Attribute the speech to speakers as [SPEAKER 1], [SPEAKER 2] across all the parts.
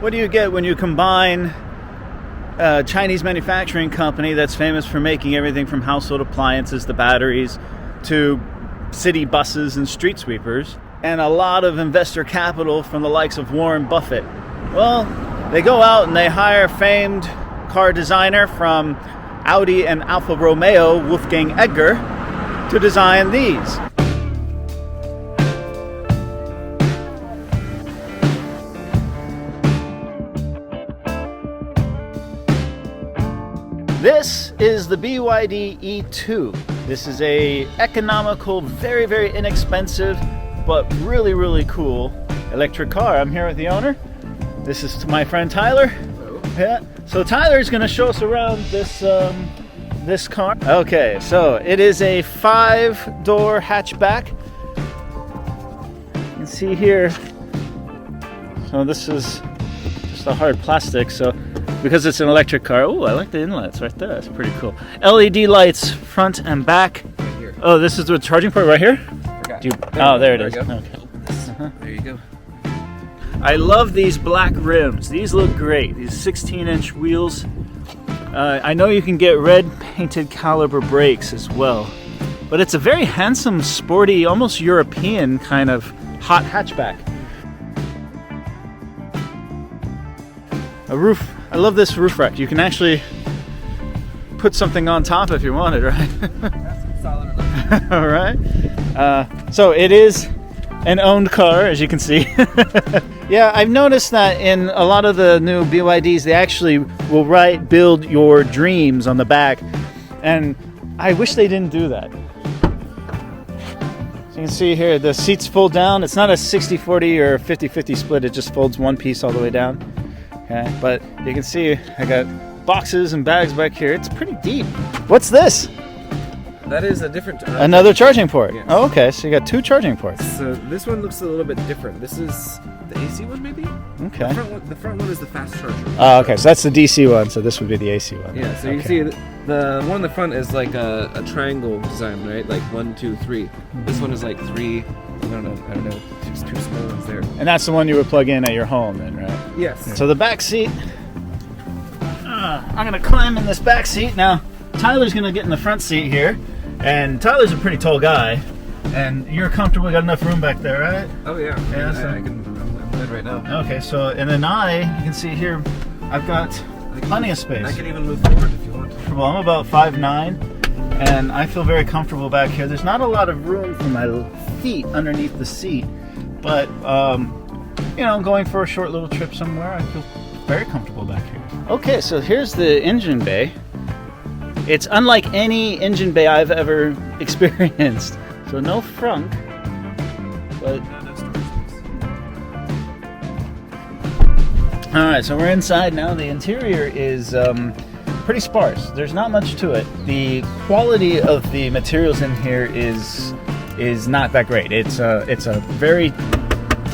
[SPEAKER 1] what do you get when you combine a Chinese manufacturing company that's famous for making everything from household appliances to batteries to city buses and street sweepers, and a lot of investor capital from the likes of Warren Buffett? Well, they go out and they hire famed car designer from Audi and Alfa Romeo, Wolfgang Edgar, to design these. This is the BYD E2. This is a economical, very, very inexpensive, but really, really cool electric car. I'm here with the owner. This is my friend Tyler.
[SPEAKER 2] Hello.
[SPEAKER 1] Yeah. So Tyler's going to show us around this car. Okay, so it is a 5-door hatchback. You can see here. So this is just a hard plastic. So because it's an electric car. Oh, I like the inlets right there. That's pretty cool. LED lights front and back.
[SPEAKER 2] Right here.
[SPEAKER 1] Oh, this is the charging port right here?
[SPEAKER 2] Forgot.
[SPEAKER 1] There it is.
[SPEAKER 2] There you go.
[SPEAKER 1] Okay.
[SPEAKER 2] Open this. There you go.
[SPEAKER 1] I love these black rims. These look great. These 16-inch wheels. I know you can get red painted caliper brakes as well. But it's a very handsome, sporty, almost European kind of hot hatchback. A roof. I love this roof rack. You can actually put something on top if you wanted, right?
[SPEAKER 2] That's solid enough.
[SPEAKER 1] All right. So it is an owned car, as you can see. Yeah, I've noticed that in a lot of the new BYDs, they actually will build your dreams on the back. And I wish they didn't do that. So you can see here, the seats fold down. It's not a 60-40 or 50-50 split. It just folds one piece all the way down. Okay, but you can see I got boxes and bags back here. It's pretty deep. What's this?
[SPEAKER 2] That is a different...
[SPEAKER 1] Another charging port.
[SPEAKER 2] Yes.
[SPEAKER 1] Oh, okay. So you got 2 charging ports.
[SPEAKER 2] So this one looks a little bit different. This is the AC one, maybe?
[SPEAKER 1] Okay.
[SPEAKER 2] The front one is the fast charger.
[SPEAKER 1] Oh, okay. So that's the DC one. So this would be the AC one.
[SPEAKER 2] Yeah, so
[SPEAKER 1] okay.
[SPEAKER 2] you see the one in the front is like a triangle design, right? Like 1, 2, 3. This one is like 3. I don't know. Just 2 small ones there.
[SPEAKER 1] And that's the one you would plug in at your home, then, right?
[SPEAKER 2] Yes.
[SPEAKER 1] So the back seat. I'm gonna climb in this back seat now. Tyler's gonna get in the front seat here, and Tyler's a pretty tall guy, and you're comfortable. Got enough room back there, right?
[SPEAKER 2] Oh yeah.
[SPEAKER 1] Yeah,
[SPEAKER 2] So I'm good right now.
[SPEAKER 1] Okay. So and then you can see here, I've got plenty of space.
[SPEAKER 2] I can even move forward if you want.
[SPEAKER 1] Well, I'm about 5'9", and I feel very comfortable back here. There's not a lot of room for my feet underneath the seat, but going for a short little trip somewhere, I feel very comfortable back here. Okay, so here's the engine bay. It's unlike any engine bay I've ever experienced. So no frunk, but... Alright, so we're inside now. The interior is pretty sparse. There's not much to it. The quality of the materials in here is not that great. It's a very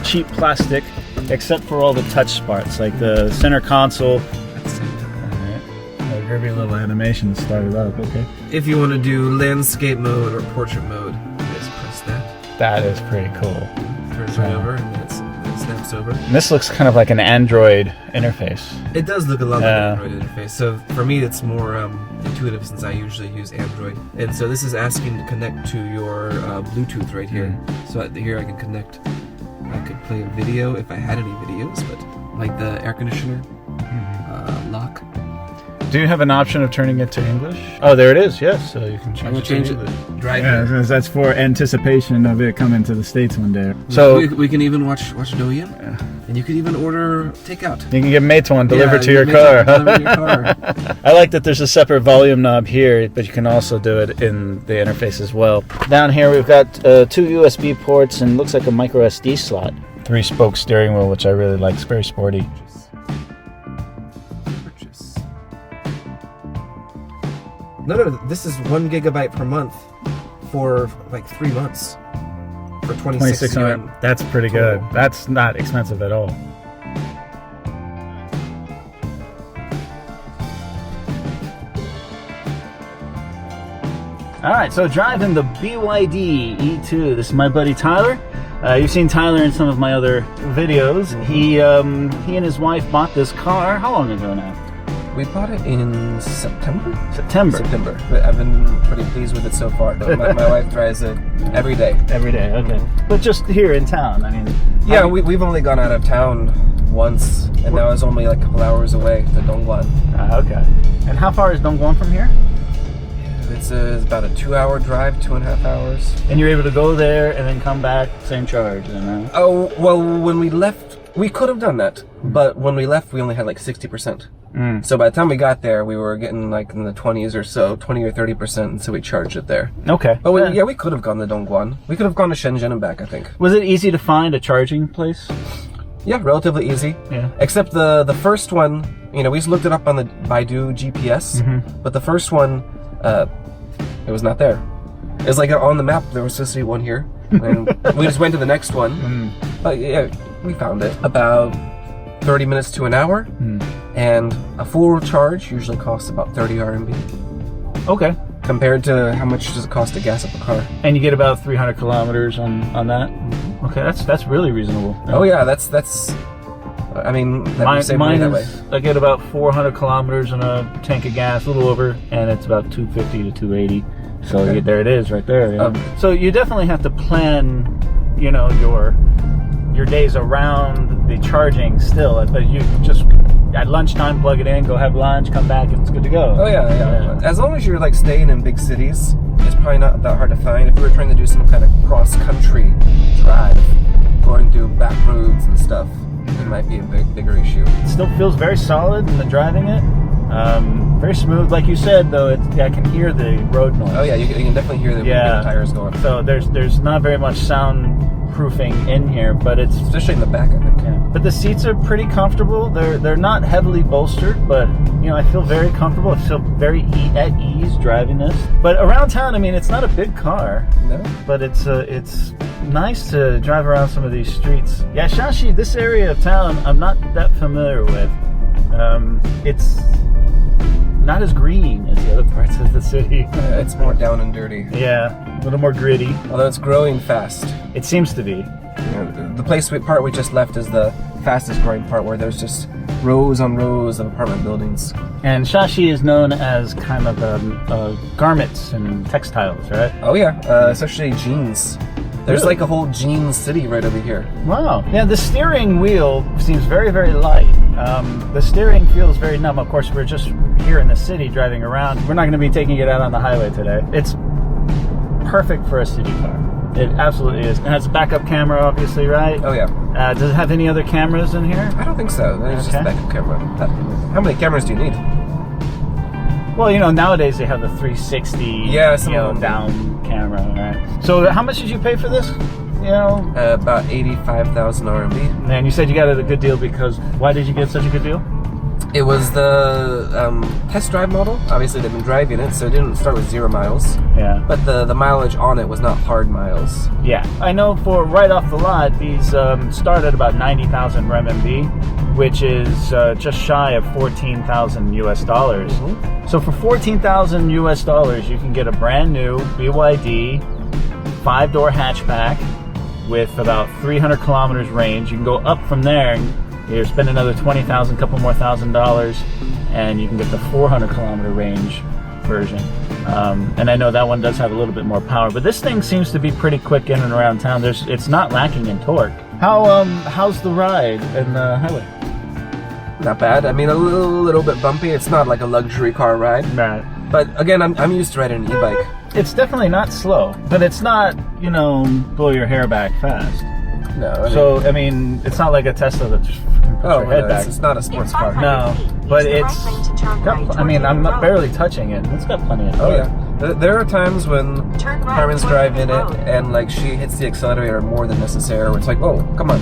[SPEAKER 1] cheap plastic, except for all the touch parts, like the center console. Every little animation started up. Okay.
[SPEAKER 2] If you want to do landscape mode or portrait mode, just press that.
[SPEAKER 1] That is pretty cool.
[SPEAKER 2] Turns right over and then it snaps over.
[SPEAKER 1] And this looks kind of like an Android interface.
[SPEAKER 2] It does look a lot like an Android interface. So for me, it's more intuitive since I usually use Android. And so this is asking to connect to your Bluetooth right here. So here I can connect. I could play a video if I had any videos, but like the air conditioner, lock.
[SPEAKER 1] Do you have an option of turning it to English? Oh, there it is. Yes, so you can change it.
[SPEAKER 2] Change it. Drive.
[SPEAKER 1] Yeah, that's for anticipation of it coming to the States one day. So
[SPEAKER 2] we can even watch Douyin, and you can even order takeout.
[SPEAKER 1] You can get Meituan delivered to your car.
[SPEAKER 2] Delivered to your car.
[SPEAKER 1] I like that there's a separate volume knob here, but you can also do it in the interface as well. Down here we've got 2 USB ports and looks like a micro SD slot. 3-spoke steering wheel, which I really like. It's very sporty.
[SPEAKER 2] No, this is 1 gigabyte per month for like 3 months for 2600.
[SPEAKER 1] That's pretty good. That's not expensive at all. All right, so driving the BYD E2. This is my buddy Tyler. You've seen Tyler in some of my other videos. He and his wife bought this car. How long ago now?
[SPEAKER 2] We bought it in September.
[SPEAKER 1] September.
[SPEAKER 2] But I've been pretty pleased with it so far. My wife drives it every day.
[SPEAKER 1] Every day, okay. But just here in town, I mean.
[SPEAKER 2] Yeah, we've only gone out of town once, and that was only like a couple hours away to Dongguan.
[SPEAKER 1] Okay. And how far is Dongguan from here?
[SPEAKER 2] It's about a 2-hour drive, 2.5 hours.
[SPEAKER 1] And you're able to go there and then come back, same charge, you know?
[SPEAKER 2] Oh, well, when we left, we could have done that, but when we left, we only had like 60%. So by the time we got there, we were getting like in the 20s or so, 20 or 30%, and so we charged it there.
[SPEAKER 1] Okay.
[SPEAKER 2] But we could have gone to Dongguan. We could have gone to Shenzhen and back, I think.
[SPEAKER 1] Was it easy to find a charging place?
[SPEAKER 2] Yeah, relatively easy.
[SPEAKER 1] Yeah.
[SPEAKER 2] Except the first one, we just looked it up on the Baidu GPS, but the first one, it was not there. It was like on the map, there was supposed to be one here, and we just went to the next one. But yeah, we found it. About 30 minutes to an hour, and a full charge usually costs about 30 RMB.
[SPEAKER 1] Okay.
[SPEAKER 2] Compared to how much does it cost to gas up a car?
[SPEAKER 1] And you get about 300 kilometers on that? Okay, that's really reasonable.
[SPEAKER 2] Oh yeah, that's I mean,
[SPEAKER 1] mine is, I get about 400 kilometers in a tank of gas, a little over, and it's about 250 to 280. So okay. There it is, right there. Yeah. So you definitely have to plan, your days around the charging still. But you just at lunchtime plug it in, go have lunch, come back, and it's good to go.
[SPEAKER 2] Oh yeah. As long as you're like staying in big cities, it's probably not that hard to find. If you were trying to do some kind of cross-country drive, going through back roads and stuff, it might be a bigger issue.
[SPEAKER 1] It still feels very solid in the driving it. Very smooth, like you said. Though I can hear the road noise.
[SPEAKER 2] Oh yeah, you can definitely hear the tires going.
[SPEAKER 1] So there's not very much soundproofing in here, but it's
[SPEAKER 2] especially in the back, I think.
[SPEAKER 1] Yeah. But the seats are pretty comfortable. They're not heavily bolstered, but I feel very comfortable. I feel very at ease driving this. But around town, I mean, it's not a big car.
[SPEAKER 2] No.
[SPEAKER 1] But it's nice to drive around some of these streets. Yeah, Shaanxi, this area of town, I'm not that familiar with. It's not as green as the other parts of the city.
[SPEAKER 2] It's more down and dirty.
[SPEAKER 1] Yeah, a little more gritty.
[SPEAKER 2] Although it's growing fast.
[SPEAKER 1] It seems to be.
[SPEAKER 2] The part we just left is the fastest growing part, where there's just rows on rows of apartment buildings.
[SPEAKER 1] And Shaanxi is known as kind of garments and textiles, right?
[SPEAKER 2] Oh yeah, especially jeans. There's like a whole jeans city right over here.
[SPEAKER 1] Wow. Yeah, the steering wheel seems very, very light. The steering feels very numb. Of course, we're just here in the city driving around. We're not going to be taking it out on the highway today. It's perfect for a city car. It absolutely is. It has a backup camera, obviously, right?
[SPEAKER 2] Oh, yeah.
[SPEAKER 1] Does it have any other cameras in here?
[SPEAKER 2] I don't think so. It's just a backup camera. How many cameras do you need?
[SPEAKER 1] Well, nowadays they have the 360 down camera, right? So how much did you pay for this?
[SPEAKER 2] About 85,000 RMB.
[SPEAKER 1] And you said you got it a good deal because why did you get such a good deal?
[SPEAKER 2] It was the test drive model. Obviously, they've been driving it, so it didn't start with 0 miles.
[SPEAKER 1] Yeah.
[SPEAKER 2] But the mileage on it was not hard miles.
[SPEAKER 1] Yeah. I know for right off the lot, these start at about 90,000 RMB, which is just shy of 14,000 US dollars. Mm-hmm. So for 14,000 US dollars, you can get a brand new BYD 5-door hatchback with about 300 kilometers range. You can go up from there and you spend another 20,000, couple more $1,000, and you can get the 400 kilometer range version. And I know that one does have a little bit more power, but this thing seems to be pretty quick in and around town. It's not lacking in torque. How's the ride in the highway?
[SPEAKER 2] Not bad. I mean, a little bit bumpy. It's not like a luxury car ride.
[SPEAKER 1] Right.
[SPEAKER 2] But again, I'm used to riding an e-bike.
[SPEAKER 1] It's definitely not slow, but it's not, blow your hair back fast.
[SPEAKER 2] No.
[SPEAKER 1] I mean, it's not like a Tesla that just puts your head back.
[SPEAKER 2] It's not a sports car.
[SPEAKER 1] No, but I'm not barely touching it. It's got plenty of torque.
[SPEAKER 2] Oh yeah. There are times when Carmen's driving it and like she hits the accelerator more than necessary. Where it's like, oh, come on.